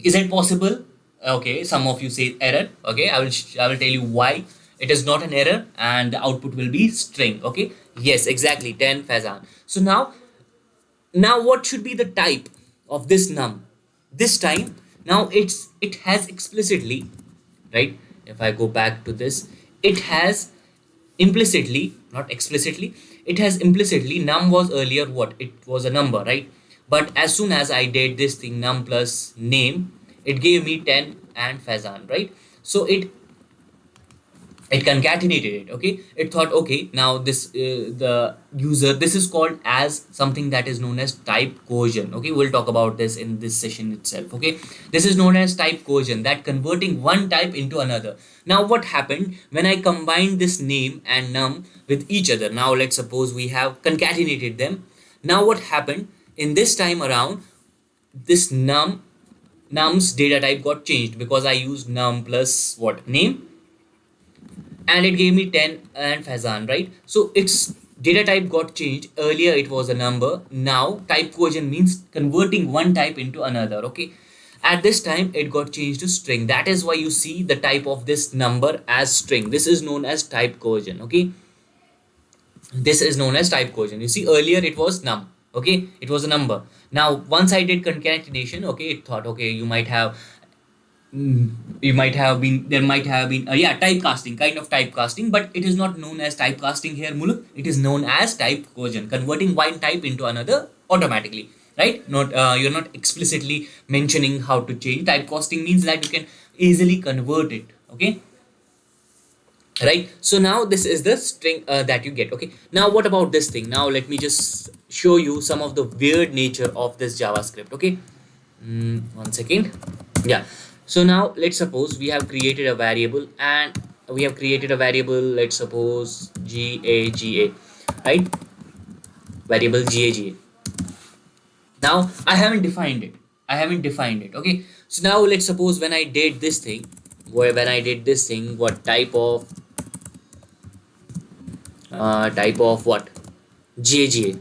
is it possible? Okay, some of you say error. Okay, I will tell you why. It is not an error and the output will be string. Okay, yes, exactly, 10 Fazan. So now what should be the type of this num? This time, now it has explicitly, right? If I go back to this, it has implicitly, not explicitly, it has implicitly, num was earlier what? It was a number, right? But as soon as I did this thing, num plus name, it gave me 10 and Fazan, right? So it concatenated it. Okay, it thought, okay, now this the user, this is called as something that is known as type coercion. Okay, we'll talk about this in this session itself. Okay, this is known as type coercion, that converting one type into another. Now what happened when I combined this name and num with each other? Now let's suppose we have concatenated them. Now what happened in this time around, this num's data type got changed because I used num plus what, name, and it gave me 10 and Fazan, right? So its data type got changed. Earlier it was a number. Now type coercion means converting one type into another. Okay, at this time it got changed to string. That is why you see the type of this number as string. This is known as type coercion. Okay, this is known as type coercion. You see, earlier it was num. Okay, it was a number. Now once I did concatenation, okay, it thought, okay, you might have, you might have been, there might have been yeah, typecasting, kind of typecasting, but it is not known as typecasting here, Muluk. It is known as type coercion, converting one type into another automatically, right? Not you're not explicitly mentioning how to change. Typecasting means that you can easily convert it. Okay, right? So now this is the string that you get. Okay, now what about this thing? Now let me just show you some of the weird nature of this JavaScript. Okay, one second. Yeah, so now let's suppose we have created a variable, and we have created a variable, let's suppose GAGA, right? Variable GAGA. Now I haven't defined it. Okay, so now let's suppose when I did this thing, what type of what, GAGA,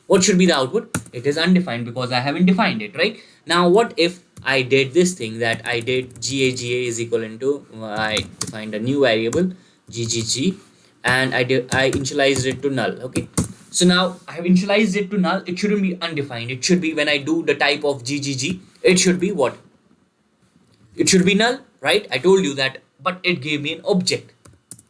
what should be the output? It is undefined because I haven't defined it, right? Now what if I did this thing, that I did GAGA is equivalent to, I defined a new variable GGG, and I initialized it to null. Okay, so now I have initialized it to null. It shouldn't be undefined. It should be, when I do the type of GGG, it should be what? It should be null, right? I told you that, but it gave me an object.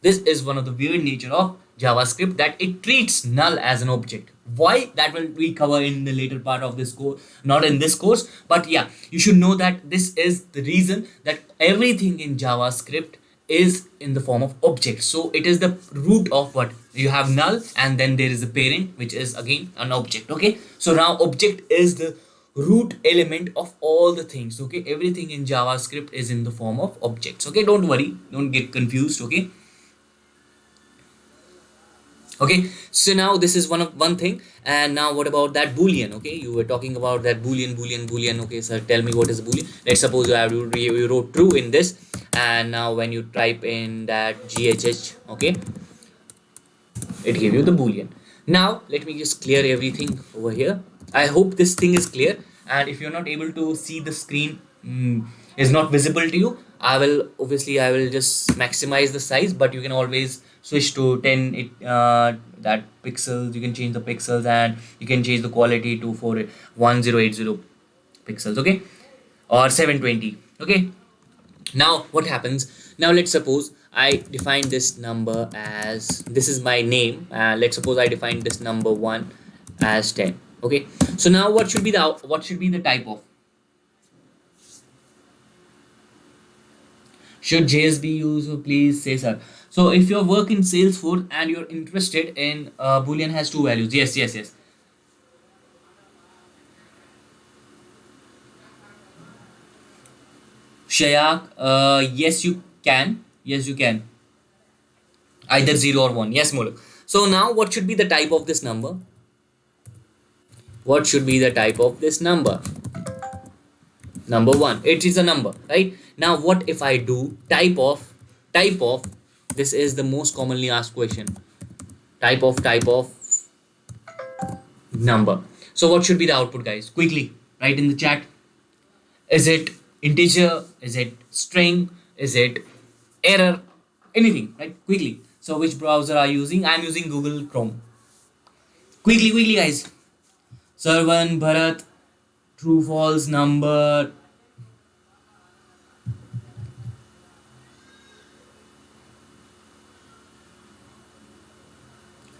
This is one of the weird nature of JavaScript, that it treats null as an object. Why? That will we cover in the later part of this course, not in this course. But yeah, you should know that this is the reason that everything in JavaScript is in the form of objects. So it is the root of what? You have null, and then there is a parent, which is again an object. Okay, so now object is the root element of all the things. Okay, everything in JavaScript is in the form of objects. Okay, don't worry, don't get confused. Okay, okay, so now this is one thing. And now what about that boolean? Okay, you were talking about that boolean. Okay, sir, tell me what is boolean. Let's suppose you wrote true in this, and now when you type in that GHH, okay, it gave you the boolean. Now let me just clear everything over here. I hope this thing is clear, and if you're not able to see the screen, is not visible to you, I will just maximize the size, but you can always switch to 10 that pixels. You can change the pixels, and you can change the quality to 1080 pixels. Okay, or 720. Okay, now what happens? Now let's suppose I define this number as, this is my name, let's suppose I define this number 1 as 10. Okay, so now what should be the type of? Should JS be used? So please say, sir. So if you work in Salesforce and you're interested in boolean has two values. Yes. Shayak, yes you can. Either 0 or 1. Yes, Muluk. So now what should be the type of this number? What should be the type of this number? number one, it is a number, right? Now what if I do type of this is the most commonly asked question, type of number. So what should be the output, guys? Quickly write in the chat. Is it integer? Is it string? Is it error? Anything, right? Quickly. So which browser are you using? I'm using Google Chrome. Quickly, guys. Sarvan, Bharat, true, false, number.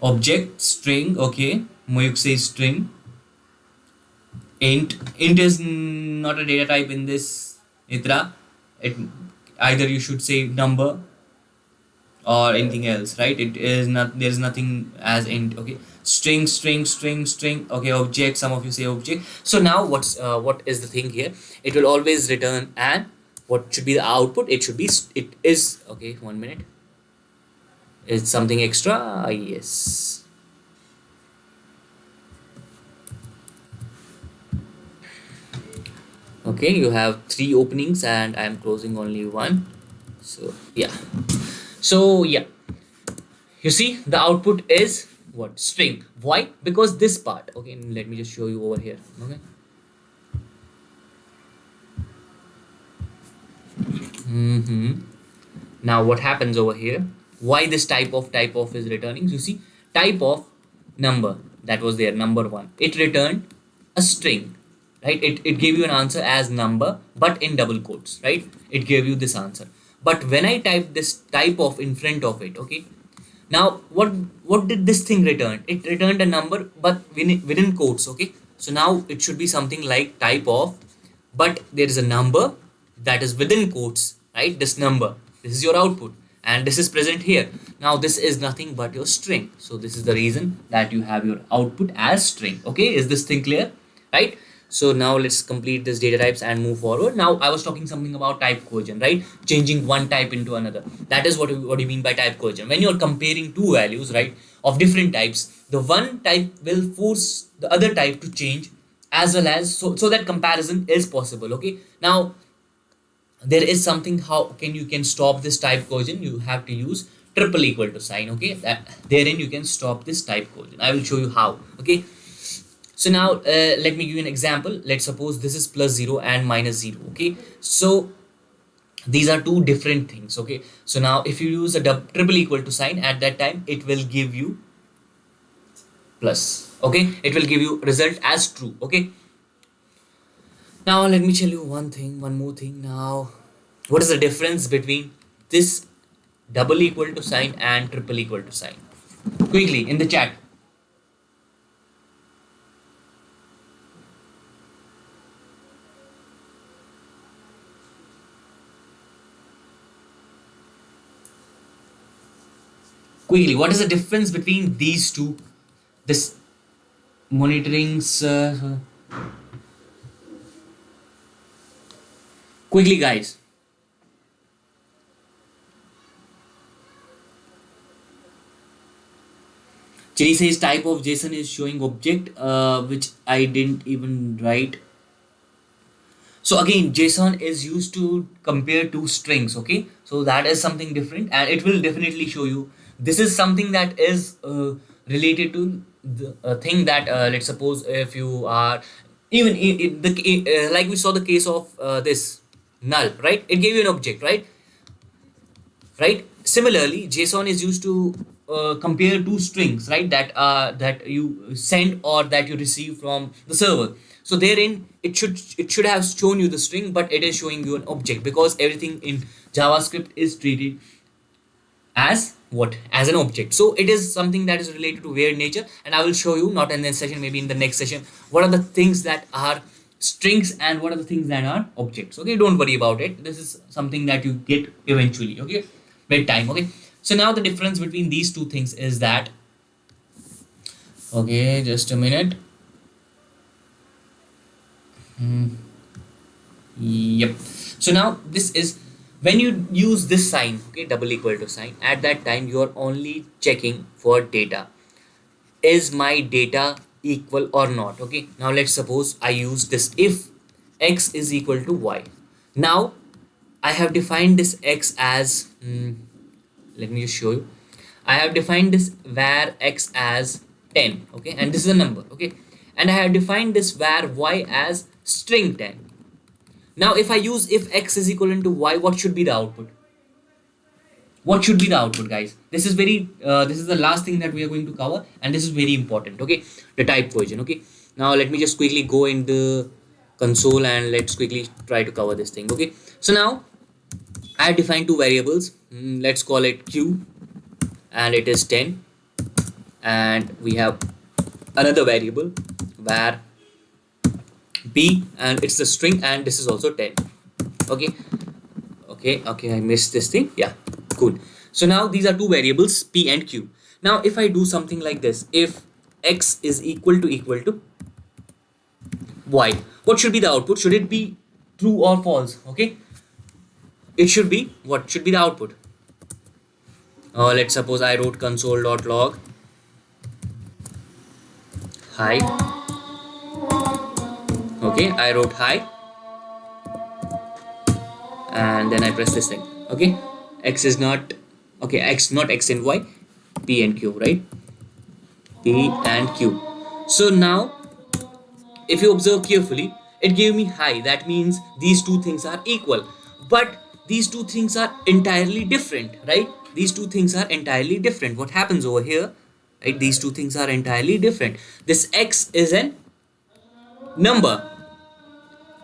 Object, string, okay. Moyuk says string. Int is not a data type in this, Nitra. It either you should say number or anything else, right? It is not, there is nothing as int, okay. String, okay. Object, some of you say object. So now what is the thing here? It will always return, and what should be the output? It should be, it is, okay, 1 minute. It's something extra, yes. Okay, you have 3 openings and I am closing only one. So yeah, so yeah, you see the output is what? String. Why? Because this part, okay, let me just show you over here, okay. Now what happens over here? Why this type of is returning? You see, type of number, that was there, number one, it returned a string, right? It gave you an answer as number but in double quotes, right? It gave you this answer. But when I type this type of in front of it, okay, now what did this thing return? It returned a number but within quotes, okay. So now it should be something like type of, but there is a number that is within quotes, right? This number, this is your output, and this is present here. Now this is nothing but your string. So this is the reason that you have your output as string, okay. Is this thing clear, right? So now let's complete this data types and move forward. Now I was talking something about type coercion, right? Changing one type into another. That is what you mean by type coercion. When you're comparing two values, right, of different types, the one type will force the other type to change, as well as so that comparison is possible, okay. Now there is something, how can stop this type coercion? You have to use triple equal to sign, okay. That therein you can stop this type coercion. I will show you how, okay. So now let me give you an example. Let's suppose this is +0 and -0, okay. So these are two different things, okay. So now if you use a triple equal to sign, at that time it will give you plus, okay. It will give you result as true, okay. Now let me tell you one more thing. Now what is the difference between this double equal to sign and triple equal to sign? Quickly in the chat. Quickly, what is the difference between these two? This monitorings. Quickly, guys. Chiri says type of JSON is showing object, which I didn't even write. So again, JSON is used to compare two strings, okay. So that is something different, and it will definitely show you. This is something that is related to the thing that let's suppose if you are even like we saw the case of this null, right? It gave you an object, right. Similarly, JSON is used to compare two strings, right, that you send or that you receive from the server. So therein it should have shown you the string, but it is showing you an object, because everything in JavaScript is treated as what? As an object. So it is something that is related to weird nature, and I will show you, not in this session, maybe in the next session, what are the things that are strings and what are the things that are objects, okay. Don't worry about it. This is something that you get eventually, okay, with time, okay. So now the difference between these two things is that, okay, just a minute. Yep. So now this is when you use this sign, okay, double equal to sign, at that time you are only checking for data. Is my data equal or not, okay. Now let's suppose I use this if x is equal to y. Now I have defined this x as let me just show you. I have defined this var x as 10, okay, and this is a number, okay, and I have defined this var y as string 10. Now if I use if x is equal to y, what should be the output? What should be the output, guys? This is very this is the last thing that we are going to cover, and this is very important, okay, the type cohesion. Okay, now let me just quickly go in the console and let's quickly try to cover this thing. Okay, so now I have defined two variables. Let's call it q and it is 10, and we have another variable where b and it's the string, and this is also 10. Okay, okay, I missed this thing. Yeah, cool. So now these are two variables p and q. Now if I do something like this, if x is equal to y, what should be the output? Should it be true or false? Okay, it should be, what should be the output? Let's suppose I wrote console.log hi. Okay, I wrote hi, and then I press this thing. Okay, x is not, okay, x not x and y, p and q, right? P and q. So now if you observe carefully, it gave me hi. That means these two things are equal, but these two things are entirely different, right? These two things are entirely different. What happens over here, right? These two things are entirely different. This x is an number,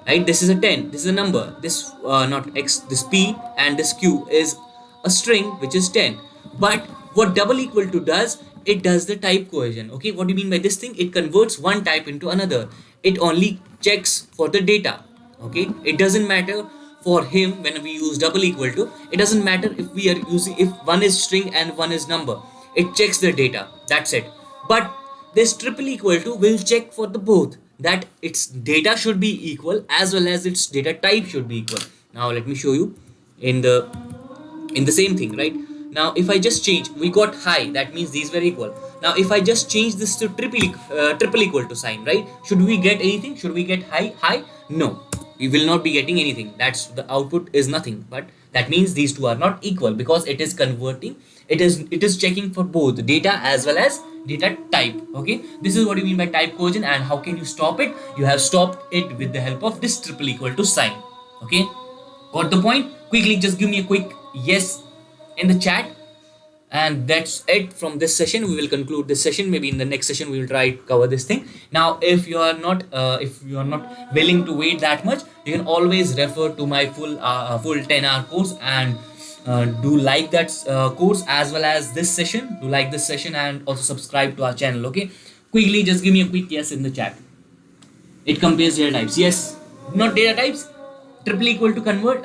right? This is a 10, this is a number, this not x, this p and this q is a string which is 10. But what double equal to does, it does the type cohesion. Okay, what do you mean by this thing? It converts one type into another. It only checks for the data. Okay, it doesn't matter for him when we use double equal to, it doesn't matter if we are using, if one is string and one is number, it checks the data, that's it. But this triple equal to will check for the both, that its data should be equal as well as its data type should be equal. Now let me show you in the same thing, right? Now if I just change, we got high, that means these were equal. Now if I just change this to triple equal to sign, right, should we get anything? Should we get high? No, we will not be getting anything. That's the output is nothing. But that means these two are not equal, because it is converting, it is checking for both data as well as data type. Okay, this is what you mean by type cohesion. And how can you stop it? You have stopped it with the help of this triple equal to sign. Okay, got the point? Quickly just give me a quick yes in the chat. And that's it from this session. We will conclude this session. Maybe in the next session we will try to cover this thing. Now if you are not willing to wait that much, you can always refer to my full 10-hour course, and do like that course as well as this session. Do like this session and also subscribe to our channel. Okay, quickly just give me a quick yes in the chat. It compares data types. Yes, not data types, triple equal to convert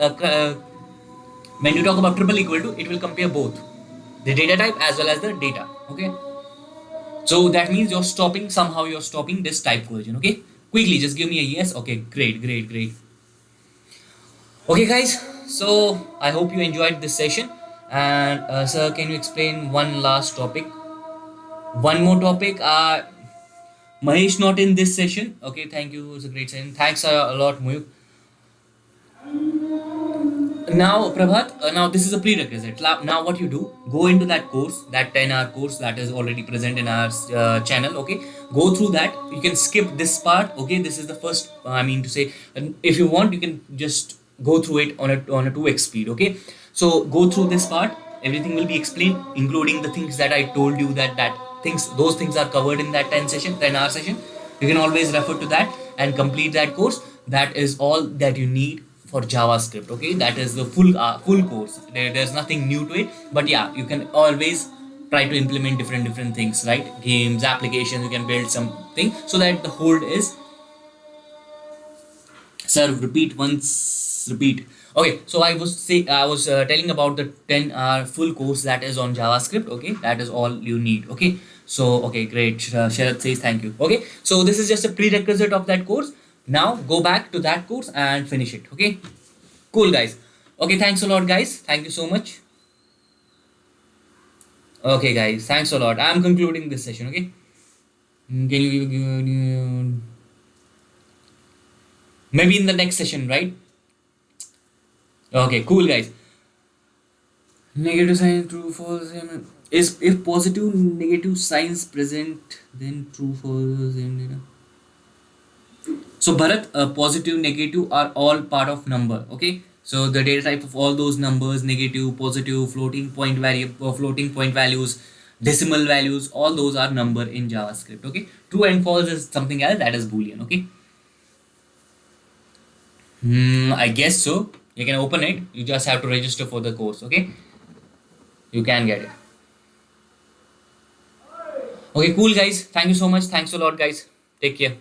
when you talk about triple equal to, it will compare both the data type as well as the data. Okay, so that means you're stopping this type cohesion. Okay, quickly just give me a yes. Okay, great. Okay guys, so I hope you enjoyed this session. And sir, can you explain one last topic, one more topic? Mahesh not in this session. Okay, thank you, it's a great session. Thanks a lot, Muyuk. Now Prabhat, now this is a prerequisite. Now what you do, go into that course, that 10-hour course that is already present in our channel. Okay, go through that. You can skip this part. Okay, this is the first, I mean to say, if you want you can just go through it on a 2x speed. Okay, so go through this part, everything will be explained, including the things that I told you, those things are covered in that 10-hour session. You can always refer to that and complete that course. That is all that you need for JavaScript. Okay, that is the full course. There's nothing new to it, but yeah, you can always try to implement different things, right? Games, applications, you can build something so that the whole is, sir, repeat once, repeat. Okay, so I was telling about the 10-hour full course that is on JavaScript. Okay, that is all you need. Okay, so okay, great. Sharat says thank you. Okay, so this is just a prerequisite of that course. Now go back to that course and finish it. Okay, cool guys. Okay, thanks a lot guys, thank you so much. Okay guys, thanks a lot. I'm concluding this session. Okay, can you give maybe in the next session, right? Okay, cool, guys. Negative sign, true, false. Is if positive, negative signs present, then true, false, same data. So Bharat, positive, negative are all part of number. Okay. So the data type of all those numbers, negative, positive, floating point variable, floating point values, decimal values, all those are number in JavaScript. Okay. True and false is something else, that is Boolean. Okay. I guess so. You can open it. You just have to register for the course. Okay. You can get it. Okay, cool, guys. Thank you so much. Thanks a lot, guys. Take care.